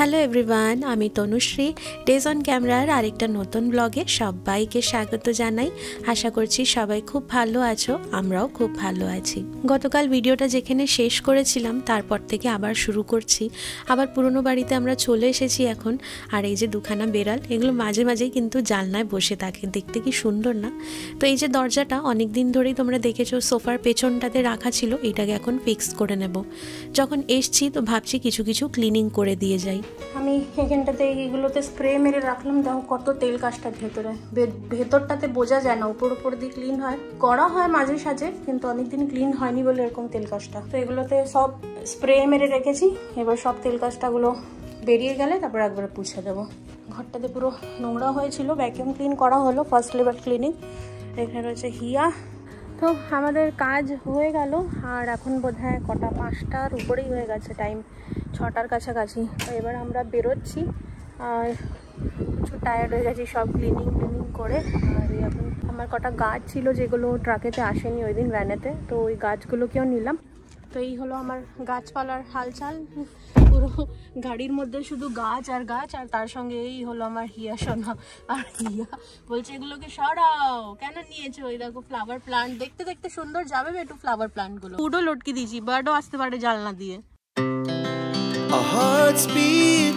Hello everyone, আমি Tanushree. Days on ক্যামেরার আরেকটা নতুন ব্লগে সবাইকে স্বাগত জানাই। আশা করছি সবাই খুব ভালো আছো, আমরাও খুব ভালো আছি। গতকাল ভিডিওটা যেখানে শেষ করেছিলাম তারপর থেকে আবার শুরু করছি। আবার পুরনো বাড়িতে আমরা চলে এসেছি এখন। আর এই যে দুখানা বেড়াল, এগুলো মাঝে মাঝেই কিন্তু জানলায় বসে থাকে, দেখতে কি সুন্দর না? তো এই যে দরজাটা অনেক দিন ধরেই তোমরা দেখেছো সোফার পেছনটাতে রাখা ছিল, এটাকে এখন ফিক্স করে নেব। যখন এসছি তো ভাবছি কিছু কিছু ক্লিনিং করে দিয়ে যাই। আমি এখানটাতে এইগুলোতে স্প্রে মেরে রাখলাম, দেখো কত তেল কাজটা ভেতরে, ভেতরটাতে বোঝা যায় না, উপর উপর দিয়ে ক্লিন হয়, করা হয় মাঝে সাঝে, কিন্তু অনেকদিন ক্লিন হয়নি বলে এরকম তেল কাজটা। তো এগুলোতে সব স্প্রে মেরে রেখেছি, এবার সব তেল কাজটাগুলো বেরিয়ে গেলে তারপর একবার পুছে দেবো। ঘরটাতে পুরো নোংরা হয়েছিল, ভ্যাকিউম ক্লিন করা হলো, ফার্স্ট লেবার ক্লিনিং। এখানে রয়েছে হিয়া। তো আমাদের কাজ হয়ে গেল, আর এখন বোধহয় কটা 5টার উপরেই হয়ে গেছে, টাইম 6টার কাছাকাছি। তো এবার আমরা বেরোচ্ছি, আর প্রচুর টায়ার্ড হয়ে গেছি সব ক্লিনিং করে। আর এখন আমার কটা গাছ ছিল যেগুলো ট্রাকেতে আসেনি ওই দিন ভ্যানেতে, তো ওই গাছগুলোকেও নিলাম। তো এই হলো আমার গাছপালার হালচাল, পুরো গাড়ির মধ্যে শুধু গাছ আর গাছ, আর তার সঙ্গে এই হলো আমার হিয়া সোনা। আর হিয়া বলছে এগুলোকে সরাও, কেন নিয়েছো? ওই দেখো ফ্লাওয়ার প্লান্ট, দেখতে দেখতে সুন্দর যাবে একটু ফ্লাওয়ার প্লান্ট গুলো। উডো লটকে দিয়েছি, বার্ডও আসতে পারে জানলা দিয়ে। Our hearts beat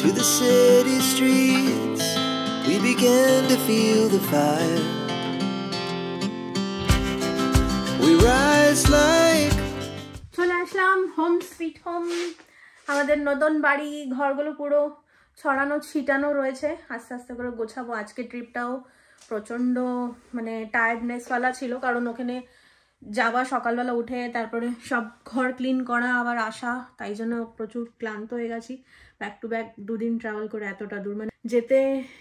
to the city streets. We began to feel the fire. We rise like চলে আসলাম হোম সুইট হোম। আমাদের নতুন বাড়ি, ঘরগুলো পুরো ছড়ানো ছিটানো রয়েছে, আস্তে আস্তে করে গোছাবো। আজকে ট্রিপটাও প্রচণ্ড মানে টায়ার্ডনেসওয়ালা ছিল, কারণ ওখানে যাওয়া সকালবেলা উঠে তারপরে সব ঘর ক্লিন করা আবার আসা, তাই জন্য প্রচুর ক্লান্ত হয়ে গেছি। ব্যাক টু ব্যাক 2 দিন ট্রাভেল করে এতটা দূর, মানে যেতে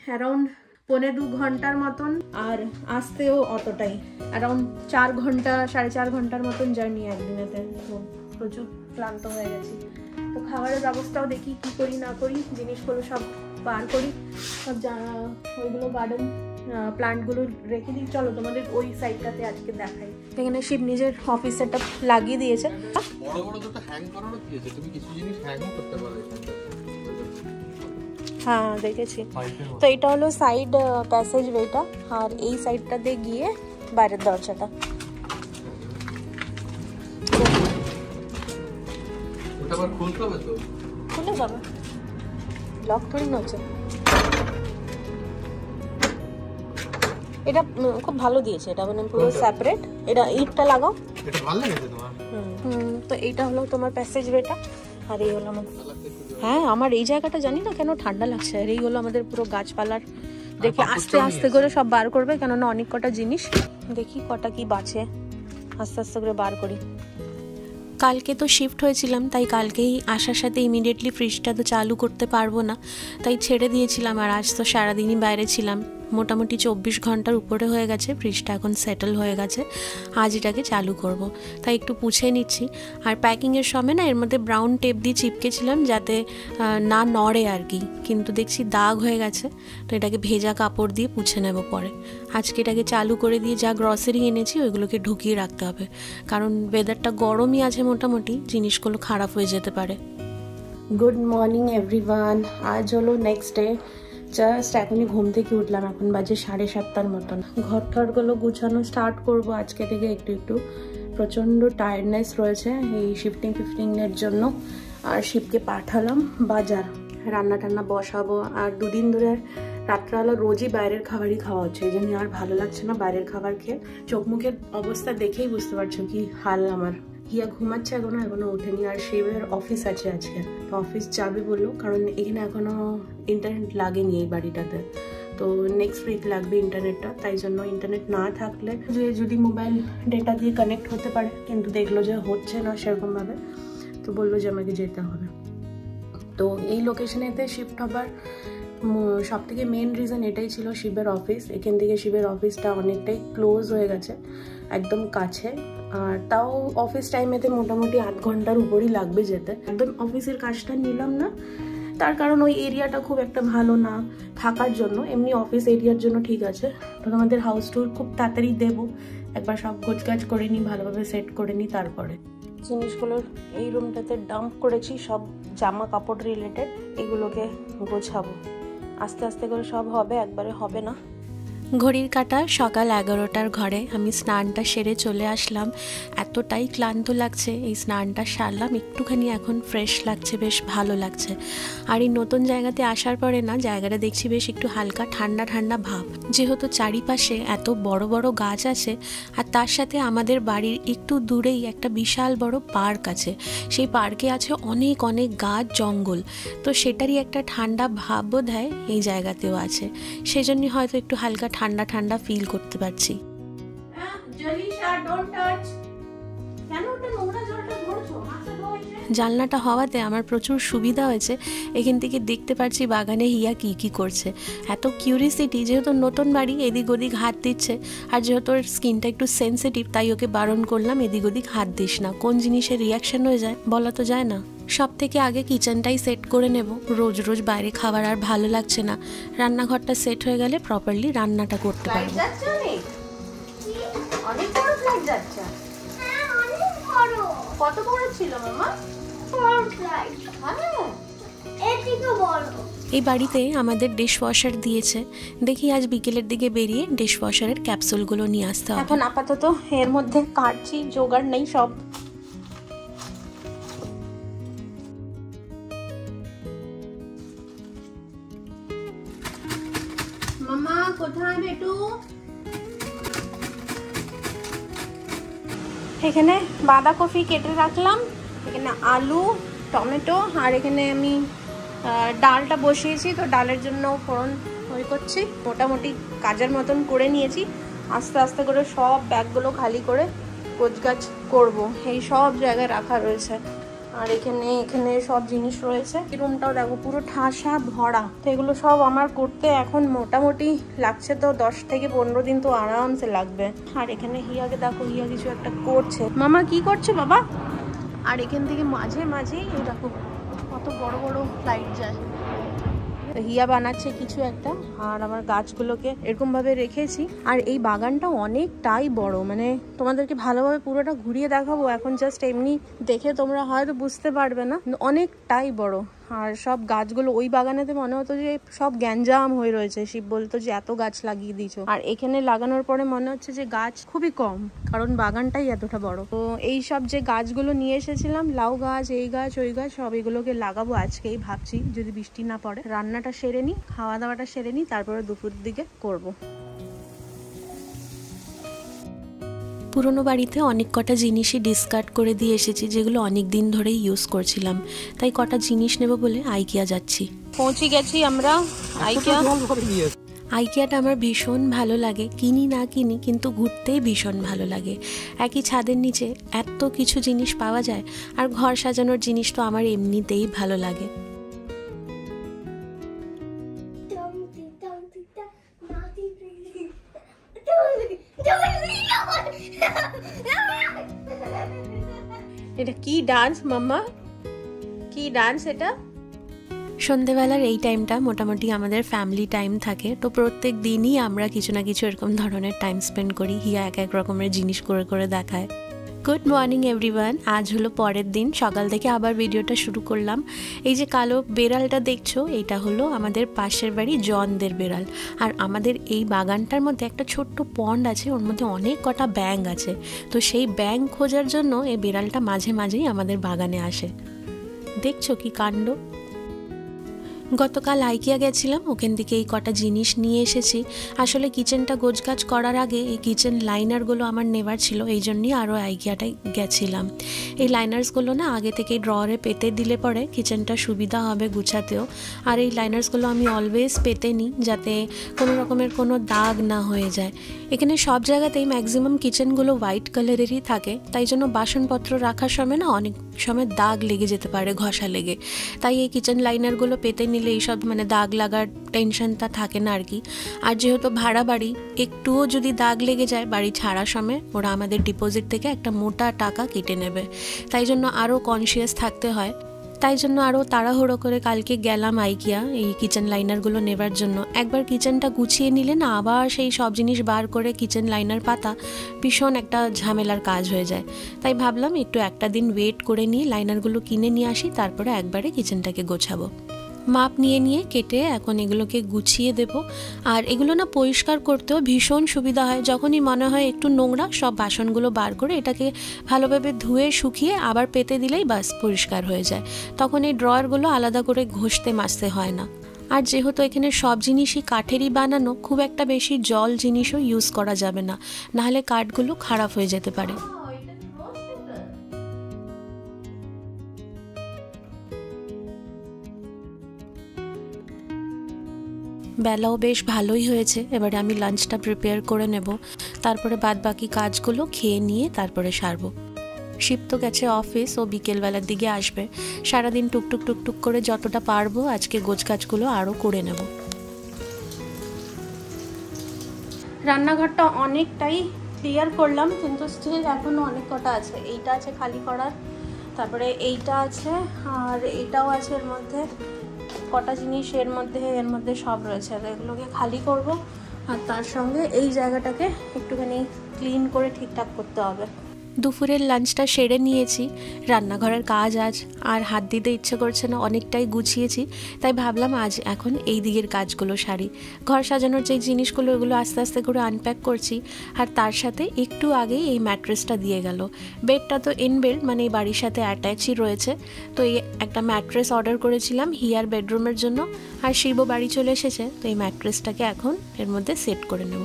অ্যারাউন্ড 1.25 ঘন্টার মতন, আর আসতেও অতটাই, অ্যারাউন্ড 4 ঘন্টা 4.5 ঘন্টার মতন জার্নি একদিনেতে। তো প্রচুর ক্লান্ত হয়ে গেছি। তো খাবারের ব্যবস্থাও দেখি কি করি না করি, জিনিসগুলো সব বার করি, সব ওইগুলো গার্ডেন প্লান্টগুলো রেখে দিই। চলো তোমাদের ওই সাইডটাতে আজকে দেখাই। এখানে শিব নিজের অফিস সেটআপ লাগিয়ে দিয়েছে। বড় বড় দুটো হ্যাং করানো দিয়েছে, তুমি কিছু জিনিস হ্যাংও করতে পারো। হ্যাঁ দেখেছি। তো এটা হলো সাইড প্যাসেজ ওয়েটা, আর এই সাইডটাতে গিয়ে বাইরের দরজাটা। ওটা আবার খুলতে হবে তো? খুলে যাবে, লক করে হচ্ছে। এটা খুব ভালো দিয়েছে, এটা মানে পুরো সেপারেট। এটা ইটটা লাগাও, এটা ভালো লেগেছে তোমার? তো এইটা হলো তোমার প্যাসেজ ওয়েটা, আর এই হলো আমাদের, হ্যাঁ আমার এই জায়গাটা জানি না কেন ঠান্ডা লাগছে। আর এই হলো আমাদের পুরো গাছপালার, দেখি আস্তে আস্তে করে সব বার করবে, কেননা অনেক কটা জিনিস, দেখি কটা কি বাঁচে, আস্তে আস্তে করে বার করি। কালকে তো শিফট হয়েছিলাম, তাই কালকেই আসার সাথে ইমিডিয়েটলি ফ্রিজটা তো চালু করতে পারবো না, তাই ছেড়ে দিয়েছিলাম। আর আজ তো সারাদিনই বাইরে ছিলাম, মোটামুটি 24 ঘন্টার উপরে হয়ে গেছে, ফ্রিজটা এখন সেটেল হয়ে গেছে। আজ এটাকে চালু করব, তাই একটু পুছে নিচ্ছি। আর প্যাকিংয়ের সময় না এর মধ্যে ব্রাউন টেপ দিয়ে চিপকেছিলাম যাতে না নড়ে আর কি, কিন্তু দেখছি দাগ হয়ে গেছে। তো এটাকে ভেজা কাপড় দিয়ে পুছে নেব পরে। আজকে এটাকে চালু করে দিয়ে যা গ্রসারি এনেছি ওইগুলোকে ঢুকিয়ে রাখতে হবে, কারণ ওয়েদারটা গরমই আছে, মোটামুটি জিনিসগুলো খারাপ হয়ে যেতে পারে। গুড মর্নিং এভরিওয়ান, আজ হলো নেক্সট ডে। জাস্ট এখনই ঘুম থেকে উঠলাম, এখন বাজে 7:30 মতন। ঘর ঠরগুলো গুছানো স্টার্ট করব আজকে থেকে একটু একটু। প্রচণ্ড টায়ার্ডনেস রয়েছে এই শিফটিংয়ের জন্য। আর শিবকে পাঠালাম বাজার, রান্না টান্না বসাবো। আর 2 দিন ধরে রাত্রাবেলা রোজই বাইরের খাবারই খাওয়া হচ্ছে, এই জন্য আর ভালো লাগছে না বাইরের খাবার খেয়ে। চোখ মুখের অবস্থা দেখেই বুঝতে পারছো কি হাল আমার। হিয়া ঘুমাচ্ছে এখনো ওঠেনি, আর শিবের অফিস আছে আজকে, তো অফিস যাবে বললো, কারণ এখানে এখনো ইন্টারনেট লাগেনি এই বাড়িটাতে। তো নেক্সট উইক লাগবে ইন্টারনেটটা, তাই জন্য ইন্টারনেট না থাকলে যদি মোবাইল ডেটা দিয়ে কানেক্ট হতে পারে, কিন্তু দেখলো যে হচ্ছে না সেরকমভাবে, তো বললো যে আমাকে যেতে হবে। তো এই লোকেশনেতে শিফট হবার সব থেকে মেন রিজন এটাই ছিল শিবের অফিস। এখান থেকে শিবের অফিসটা অনেকটাই ক্লোজ হয়ে গেছে, একদম কাছে। আর তাও অফিস টাইমেতে মোটামুটি 8 ঘন্টার উপরই লাগবে যেতে। একদম অফিসের কাজটা নিলাম না, তার কারণ ওই এরিয়াটা খুব একটা ভালো না থাকার জন্য। এমনি অফিস এরিয়ার জন্য ঠিক আছে। তো আমাদের হাউস ট্যুর খুব তাড়াতাড়ি দেবো, একবার সব গোছগাছ করে নিই, ভালোভাবে সেট করে নিই তারপরে। জিনিসগুলোর এই রুমটাতে ডাম্প করেছি, সব জামা কাপড় রিলেটেড। এগুলোকে গোছাবো, আস্তে আস্তে করে সব হবে, একবারে হবে না। ঘড়ির কাঁটা সকাল 11টার ঘরে আমি স্নানটা সেরে চলে আসলাম। এতটাই ক্লান্ত লাগছে, এই স্নানটা সারলাম, একটুখানি এখন ফ্রেশ লাগছে, বেশ ভালো লাগছে। আর এই নতুন জায়গাতে আসার পরে না, জায়গাটা দেখছি বেশ একটু হালকা ঠান্ডা ঠান্ডা ভাব, যেহেতু চারিপাশে এত বড় বড় গাছ আছে। আর তার সাথে আমাদের বাড়ির একটু দূরেই একটা বিশাল বড় পার্ক আছে। সেই পার্কে আছে অনেক অনেক গাছ জঙ্গল, তো সেটারই একটা ঠান্ডা ভাব বোধহয় এই জায়গাতেও আছে। সেজন্যই হয়তো একটু হালকা ঠান্ডা ঠান্ডা ফিল করতে পারছি। জানলাটা হওয়াতে আমার প্রচুর সুবিধা হয়েছে, এখান থেকে দেখতে পাচ্ছি বাগানে হিয়া কি কি করছে। এত কিউরিসিটি, যেহেতু নতুন বাড়ি, এদিক ওদিক হাত দিচ্ছে। আর যেহেতু ওর স্কিনটা একটু সেন্সিটিভ, তাই ওকে বারণ করলাম এদিক ওদিক হাত দিস না, কোন জিনিসের রিয়াকশন হয়ে যায় বলা তো যায় না। সব থেকে আগে কিচেনটাই সেট করে নেব, রোজ রোজ বাইরে খাবার আর ভালো লাগছে না। রান্নাঘরটা সেট হয়ে গেলে প্রপারলি রান্নাটা করতে পারবো। অনেক বড় ফ্লাইট যাচ্ছে। হ্যাঁ, অনেক বড়। কত বড় ছিল মামা? বড় ফ্লাইট। হ্যাঁ, এর থেকে বড়। এই বাড়িতে আমাদের ডিশ ওয়াশার দিয়েছে, দেখি আজ বিকেলের দিকে বেরিয়ে ডিশ ওয়াশারের ক্যাপসুলগুলো নিয়ে আসতে হবে। এখন আপাতত এর মধ্যে কাটছি, জোগাড় নেই সব। মামা কোথায় বেটু? এখানে বাঁধাকপি কেটে রাখলাম, এখানে আলু, টমেটো, আর এখানে আমি ডালটা বসিয়েছি। তো ডালের জন্য ফোড়ন ওই করছি, মোটামুটি কাজের মতন করে নিয়েছি। আস্তে আস্তে করে সব ব্যাগগুলো খালি করে গোছগাছ করব। এই সব জায়গায় রাখা রয়েছে। আর এখানে সব জিনিস রয়েছে। এই রুমটাও দেখো পুরো ঠাসা ভরা। তো এগুলো সব আমার করতে এখন মোটামুটি লাগছে তো 10 থেকে 15 দিন তো আরামসে লাগবে। আর এখানে হিয়াকে দেখো, হিয়া কিছু একটা করছে। মামা কি করছে বাবা? আর এখান থেকে মাঝে মাঝেই দেখো কত বড় বড় ফ্লাইট যায়। হিয়া বানাচ্ছে কিছু একটা, আর আমার গাছগুলোকে এরকম ভাবে রেখেছি। আর এই বাগানটা অনেকটাই বড়, মানে তোমাদেরকে ভালোভাবে পুরোটা ঘুরিয়ে দেখাবো, এখন জাস্ট এমনি দেখে তোমরা হয়তো বুঝতে পারবে না, অনেকটাই বড়। আর সব গাছগুলো ওই বাগানেতে মনে হতো যে সব গ্যাঞ্জাম হয়ে রয়েছে, শিব বলতো যে এত গাছ লাগিয়ে দিয়েছো। আর এখানে লাগানোর পরে মনে হচ্ছে যে গাছ খুবই কম, কারণ বাগানটাই এতটা বড়। তো এই সব যে গাছগুলো নিয়ে এসেছিলাম, লাউ গাছ, এই গাছ, ওই গাছ, সব এগুলোকে লাগাবো আজকেই ভাবছি, যদি বৃষ্টি না পড়ে। রান্নাটা সেরে নিই, খাওয়া দাওয়াটা সেরে নিই, তারপরে দুপুর দিকে করবো। পুরনো বাড়িতে অনেক কটা জিনিসই ডিসকার্ড করে দিয়ে এসেছি, যেগুলো অনেক দিন ধরেই ইউজ করছিলাম। তাই কটা জিনিস নেব বলে আইকিয়া যাচ্ছি। পৌঁছে গেছি আমরা আইকিয়াটা আমার ভীষণ ভালো লাগে, কিনি না কিনি কিন্তু ঘুরতেই ভীষণ ভালো লাগে। একই ছাদের নিচে এত কিছু জিনিস পাওয়া যায়, আর ঘর সাজানোর জিনিস তো আমার এমনিতেই ভালো লাগে। এটা কি ডান্স মাম্মা? কি ডান্স এটা? সন্ধেবেলার এই টাইমটা মোটামুটি আমাদের ফ্যামিলি টাইম থাকে। তো প্রত্যেক দিনই আমরা কিছু না কিছু এরকম ধরনের টাইম স্পেন্ড করি। হিয়া এক এক রকমের জিনিস করে করে দেখায়। Good morning everyone. আজ হলো পরের দিন, সকাল থেকে আবার ভিডিওটা শুরু করলাম। এই যে কালো বেড়ালটা দেখছো, এটা হলো আমাদের পাশের বাড়ি জনদের বেড়াল। আর আমাদের এই বাগানটার মধ্যে একটা ছোট্ট পন্ড আছে, ওর মধ্যে অনেক কটা ব্যাঙ আছে। তো সেই ব্যাঙ খোঁজার জন্য এই বেড়ালটা মাঝে মাঝেই আমাদের বাগানে আসে। দেখছো কি কাণ্ড। গতকাল আইকিয়া গেছিলাম, ওখান থেকে এই কটা জিনিস নিয়ে এসেছি। আসলে কিচেনটা গোছগাছ করার আগে এই কিচেন লাইনারগুলো আমার নেবার ছিল, এই জন্যই আরও আইকিয়াটাই গেছিলাম। এই লাইনার্সগুলো না আগে থেকে ড্রয়ারে পেতে দিলে পরে কিচেনটা সুবিধা হবে গুছাতেও। আর এই লাইনার্সগুলো আমি অলওয়েজ পেতে নিই, যাতে কোনো রকমের কোনো দাগ না হয়ে যায়। এখানে সব জায়গাতেই ম্যাক্সিমাম কিচেনগুলো হোয়াইট কালারেরই থাকে, তাই জন্য বাসনপত্র রাখার সময় না অনেক সময় দাগ লেগে যেতে পারে, ঘষা লেগে। তাই এই কিচেন লাইনারগুলো পেতে নিলে এইসব মানে দাগ লাগার টেনশনটা থাকে না আর কি। আর যেহেতু ভাড়া বাড়ি, একটুও যদি দাগ লেগে যায় বাড়ি ছাড়ার সময় ওরা আমাদের ডিপোজিট থেকে একটা মোটা টাকা কেটে নেবে, তাই জন্য আরও কনসিয়াস থাকতে হয়। তাই জন্য আরও তাড়াহুড়ো করে কালকে গেলাম আইকিয়া এই কিচেন লাইনারগুলো নেবার জন্য। একবার কিচেনটা গুছিয়ে নিলে না আবার সেই সব জিনিস বার করে কিচেন লাইনার পাতা ভীষণ একটা ঝামেলার কাজ হয়ে যায়। তাই ভাবলাম একটু একটা দিন ওয়েট করে নিয়ে লাইনারগুলো কিনে নিয়ে আসি, তারপরে একবারে কিচেনটাকে গোছাবো। মাপ নিয়ে কেটে এখন এগুলোকে গুছিয়ে দেব। আর এগুলো না পরিষ্কার করতেও ভীষণ সুবিধা হয়। যখনই মনে হয় একটু নোংরা, সব বাসনগুলো বার করে এটাকে ভালোভাবে ধুয়ে শুকিয়ে আবার পেতে দিলেই বাস পরিষ্কার হয়ে যায়। তখন এই ড্রয়ারগুলো আলাদা করে ঘষতে মাজতে হয় না। আর যেহেতু এখানে সব জিনিসই কাঠেরই বানানো, খুব একটা বেশি জল জিনিসও ইউজ করা যাবে না, নাহলে কাঠগুলো খারাপ হয়ে যেতে পারে। বেলাও বেশ ভালোই হয়েছে। এবারে আমি লাঞ্চটা প্রিপেয়ার করে নেব, তারপরে বাদ বাকি কাজগুলো খেয়ে নিয়ে তারপরে সারবো। শিব তো গেছে অফিস, ও বিকেলবেলার দিকে আসবে। সারাদিন টুকটুক টুকটুক করে যতটা পারবো আজকে গোছগাছগুলো আরও করে নেব। রান্নাঘরটা অনেকটাই ক্লিয়ার করলাম, কিন্তু স্টিল এখনও অনেক কটা আছে। এইটা আছে খালি করার, তারপরে এইটা আছে, আর এইটাও আছে। এর মধ্যে কটা জিনিস এর মধ্যে সব রয়েছে, আর এগুলোকে খালি করব। আর তার সঙ্গে এই জায়গাটাকে একটুখানি ক্লিন করে ঠিকঠাক করতে হবে। দুপুরের লাঞ্চটা সেরে নিয়েছি। রান্নাঘরের কাজ আজ আর হাত দিতে ইচ্ছে করছে না, অনেকটাই গুছিয়েছি। তাই ভাবলাম আজ এখন এই দিকের কাজগুলো সারি। ঘর সাজানোর যে জিনিসগুলো এগুলো আস্তে আস্তে করে আনপ্যাক করছি। আর তার সাথে একটু আগেই এই ম্যাট্রেসটা দিয়ে গেল। বেডটা তো ইনবিল্ট, মানে এই বাড়ির সাথে অ্যাটাচই রয়েছে। তো এই একটা ম্যাট্রেস অর্ডার করেছিলাম হিয়ার বেডরুমের জন্য, আর শিবও বাড়ি চলে এসেছে। তো এই ম্যাট্রেসটাকে এখন এর মধ্যে সেট করে নেব।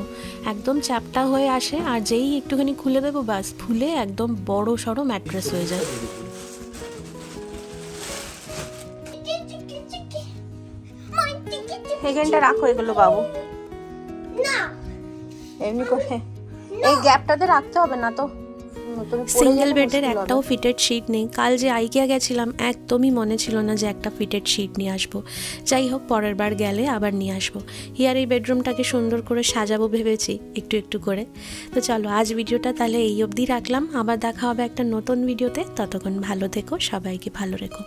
একদম চ্যাপটা হয়ে আসে, আর যেই একটুখানি খুলে দেবো বাস ফুলে একদম বড় সড়ো ম্যাট্রেস হয়ে যায়। এখানটা রাখো এগুলো বাবু, না এমনি করে এই গ্যাপটাতে রাখতে হবে না তো। সিঙ্গেল বেডের একটাও ফিটেড শিট নেই। কাল যে আইকিয়া গেছিলাম একদমই মনে ছিল না যে একটা ফিটেড শিট নিয়ে আসবো। যাই হোক, পরের বার গেলে আবার নিয়ে আসবো। হিয়ার এই বেডরুমটাকে সুন্দর করে সাজাবো ভেবেছি একটু একটু করে। তো চলো আজ ভিডিওটা তাহলে এই অবধি রাখলাম। আবার দেখা হবে একটা নতুন ভিডিওতে। ততক্ষণ ভালো থেকো, সবাইকে ভালো রেখো।